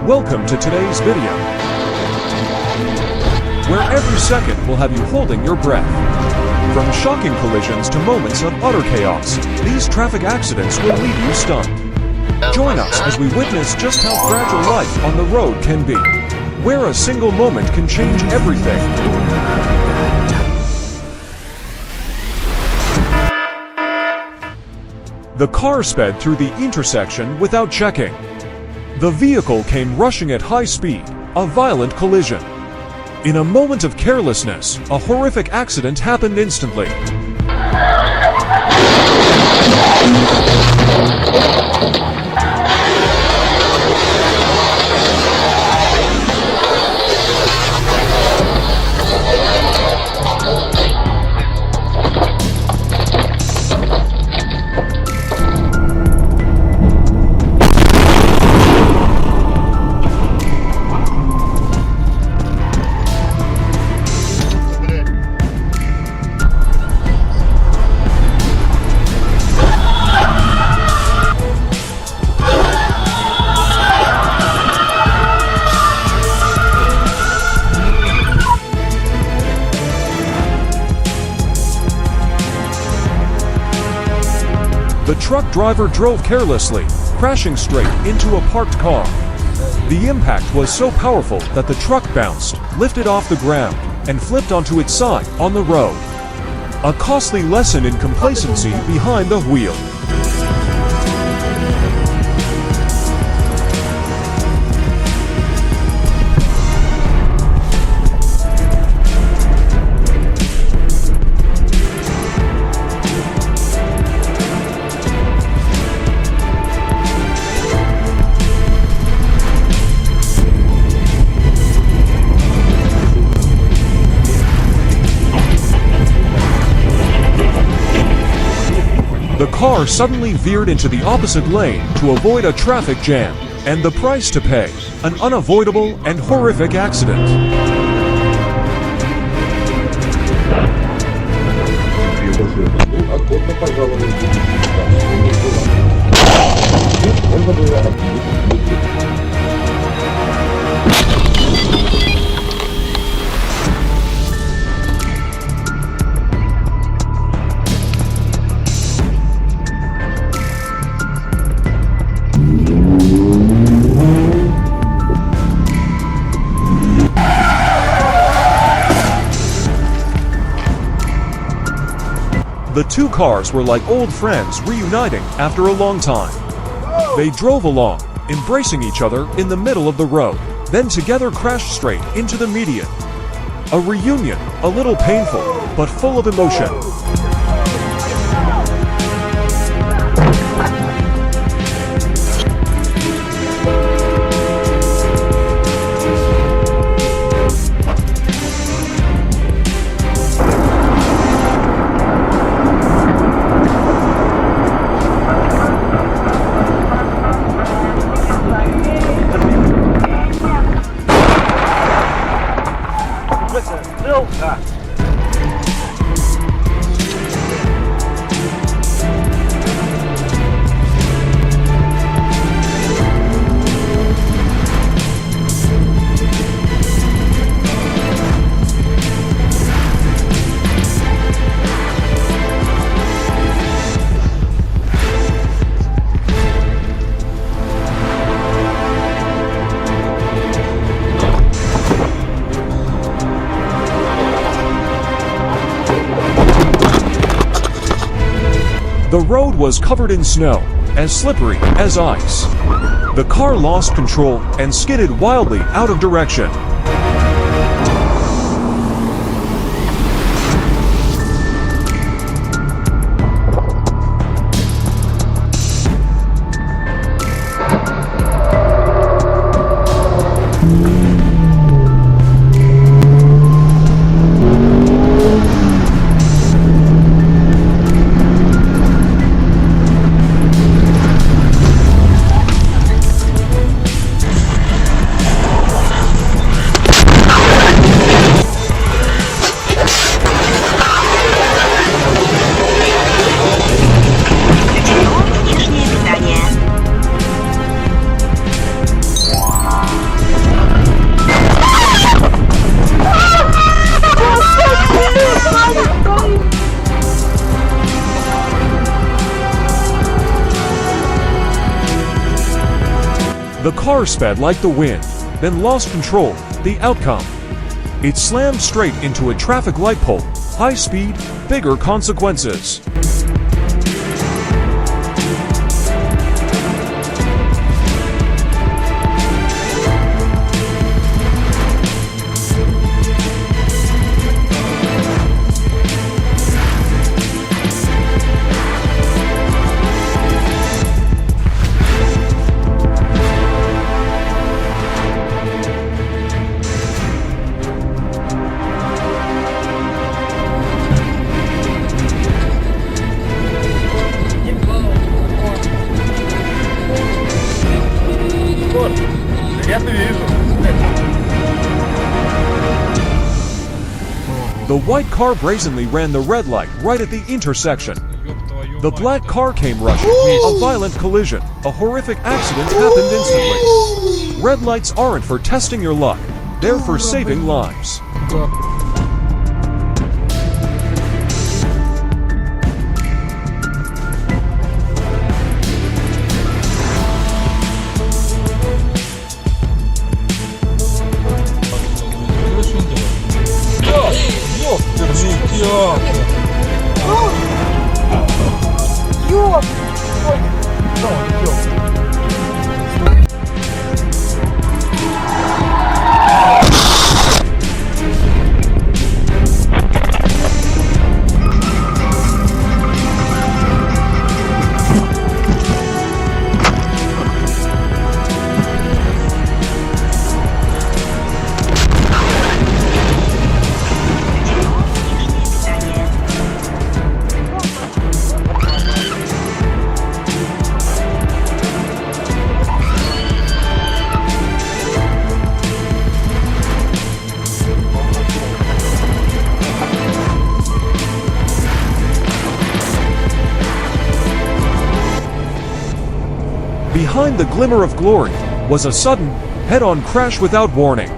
Welcome to today's video, where every second will have you holding your breath. From shocking collisions to moments of utter chaos, these traffic accidents will leave you stunned. Join us as we witness just how fragile life on the road can be, where a single moment can change everything. The car sped through the intersection without checking. The vehicle came rushing at high speed, a violent collision. In a moment of carelessness, a horrific accident happened instantly. The truck driver drove carelessly, crashing straight into a parked car. The impact was so powerful that the truck bounced, lifted off the ground, and flipped onto its side on the road. A costly lesson in complacency behind the wheel. The car suddenly veered into the opposite lane to avoid a traffic jam, and the price to pay, an unavoidable and horrific accident. The two cars were like old friends reuniting after a long time. They drove along, embracing each other in the middle of the road, then together crashed straight into the median. A reunion, a little painful, but full of emotion. The road was covered in snow, as slippery as ice. The car lost control and skidded wildly out of direction. The car sped like the wind, then lost control. The outcome? It slammed straight into a traffic light pole. High speed, bigger consequences. The white car brazenly ran the red light right at the intersection. The black car came rushing. A violent collision. A horrific accident happened instantly. Red lights aren't for testing your luck. They're for saving lives. Behind the glimmer of glory was a sudden, head-on crash without warning.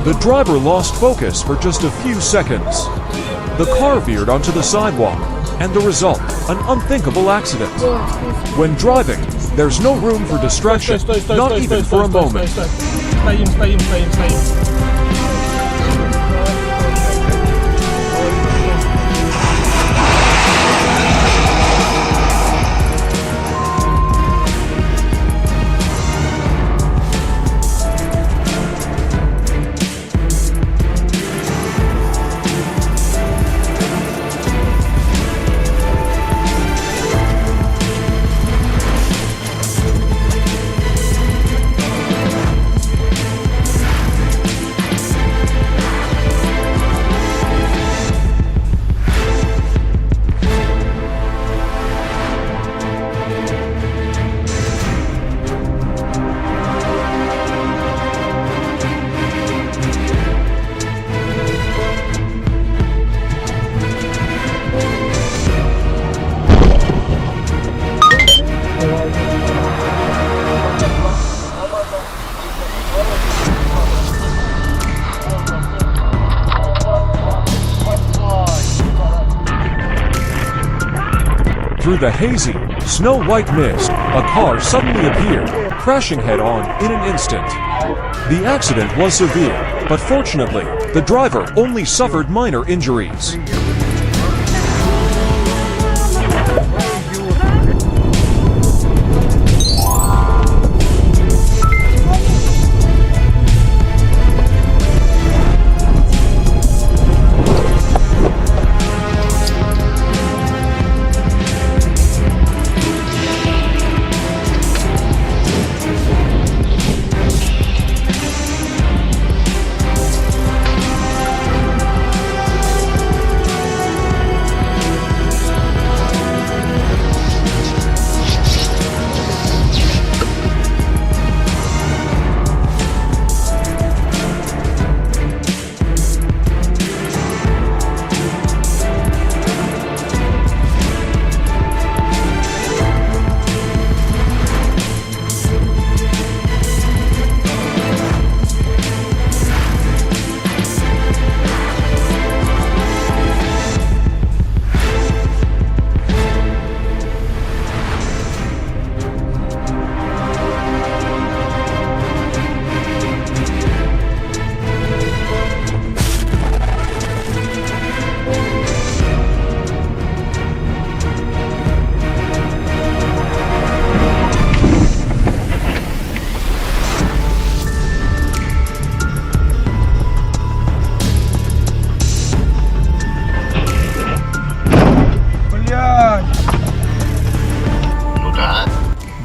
The driver lost focus for just a few seconds. The car veered onto the sidewalk, and the result, an unthinkable accident. When driving, there's no room for distraction, not even for a moment. Through the hazy, snow-white mist, a car suddenly appeared, crashing head-on in an instant. The accident was severe, but fortunately, the driver only suffered minor injuries.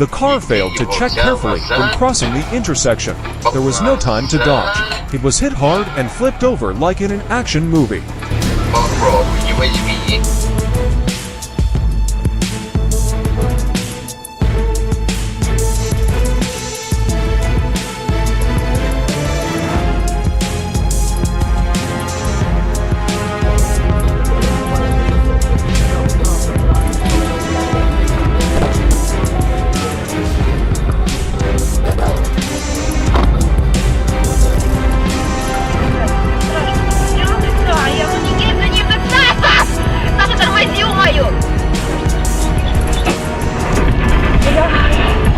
The car failed to check carefully when crossing the intersection. There was no time to dodge. It was hit hard and flipped over like in an action movie. Попробуй, не возьми.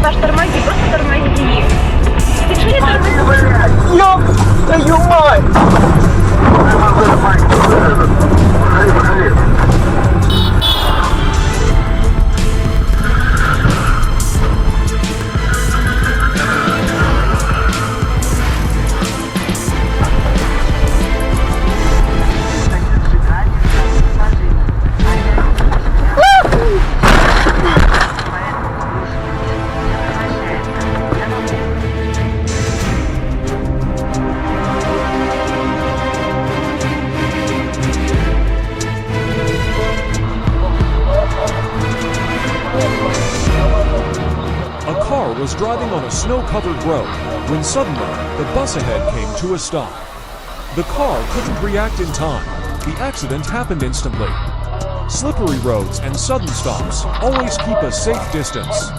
Паш, тормози, просто тормози. Ты что не тормозишь? Ёб твою мать! A car was driving on a snow-covered road when suddenly the bus ahead came to a stop. The car couldn't react in time. The accident happened instantly. Slippery roads and sudden stops always keep a safe distance.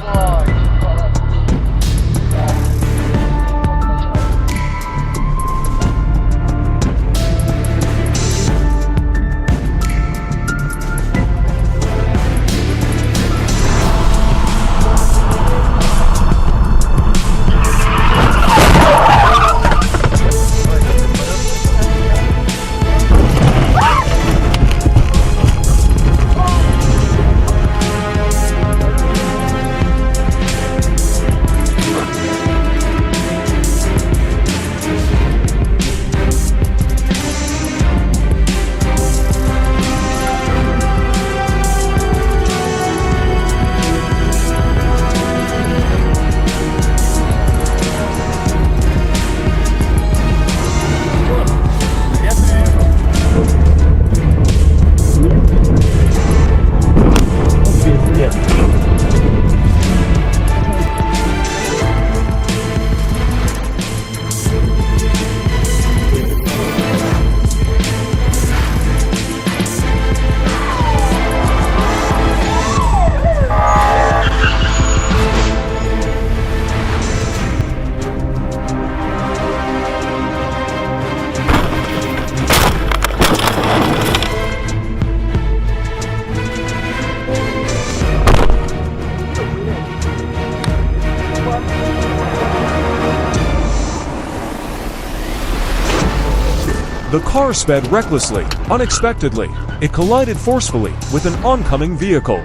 The car sped recklessly, unexpectedly. It collided forcefully with an oncoming vehicle.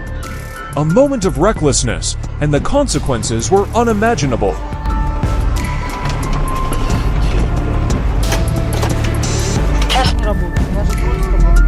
A moment of recklessness, and the consequences were unimaginable. Не работает, может просто работать.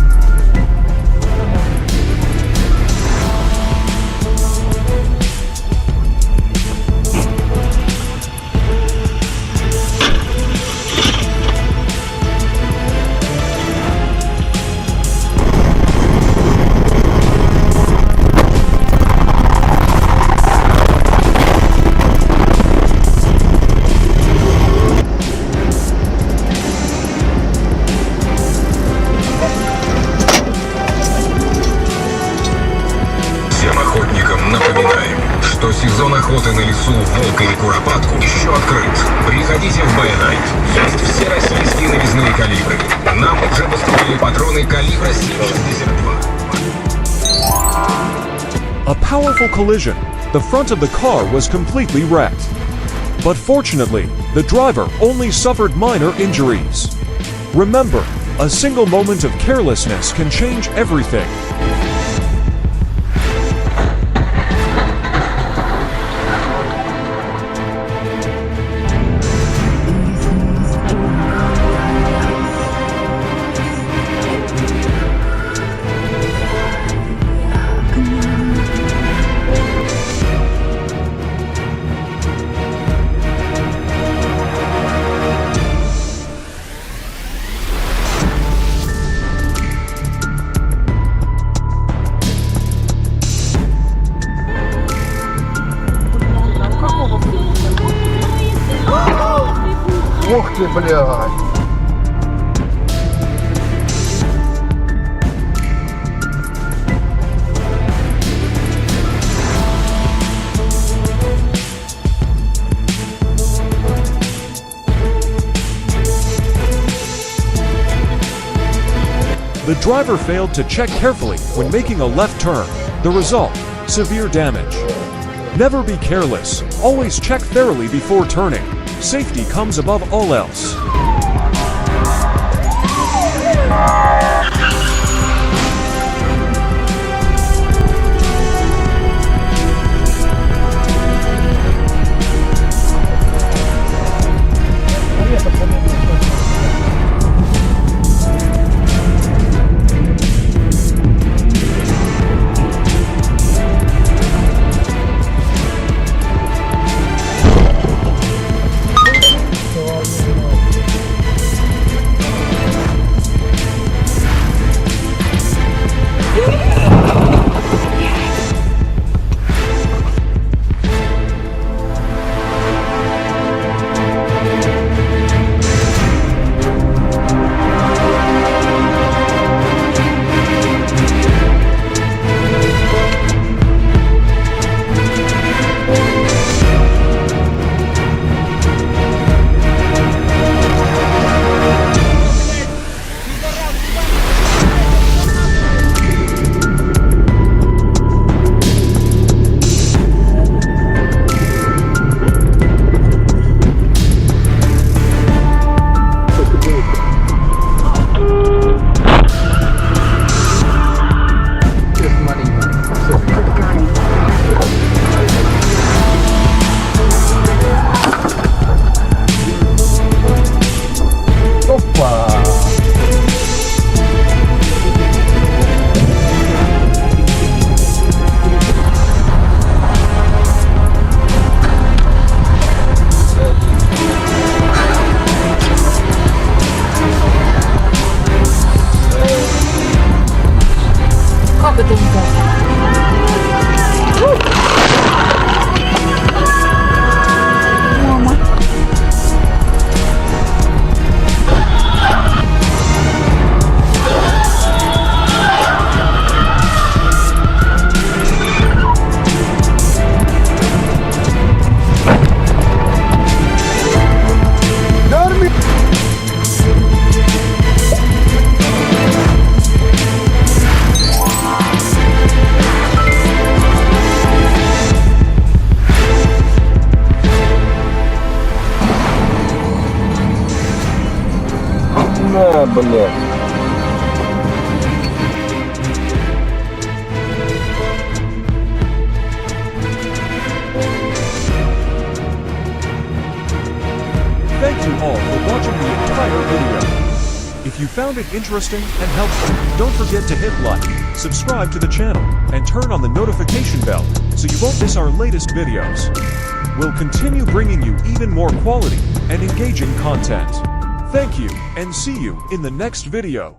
Напоминаем, что сезон охоты на лесу, волка и куропатку еще открыт. Приходите в Байнайт. Есть все российские нарезные калибры. Нам уже поступили патроны калибра 7,62. A powerful collision. The front of the car was completely wrecked. But fortunately, the driver only suffered minor injuries. Remember, a single moment of carelessness can change everything. ты, блядь. The driver failed to check carefully when making a left turn. The result, severe damage. Never be careless. Always check thoroughly before turning. Safety comes above all else. На, блядь. Thank you all for watching the entire video. If you found it interesting and helpful, don't forget to hit like, subscribe to the channel, and turn on the notification bell so you won't miss our latest videos. We'll continue bringing you even more quality and engaging content. Thank you, and see you in the next video.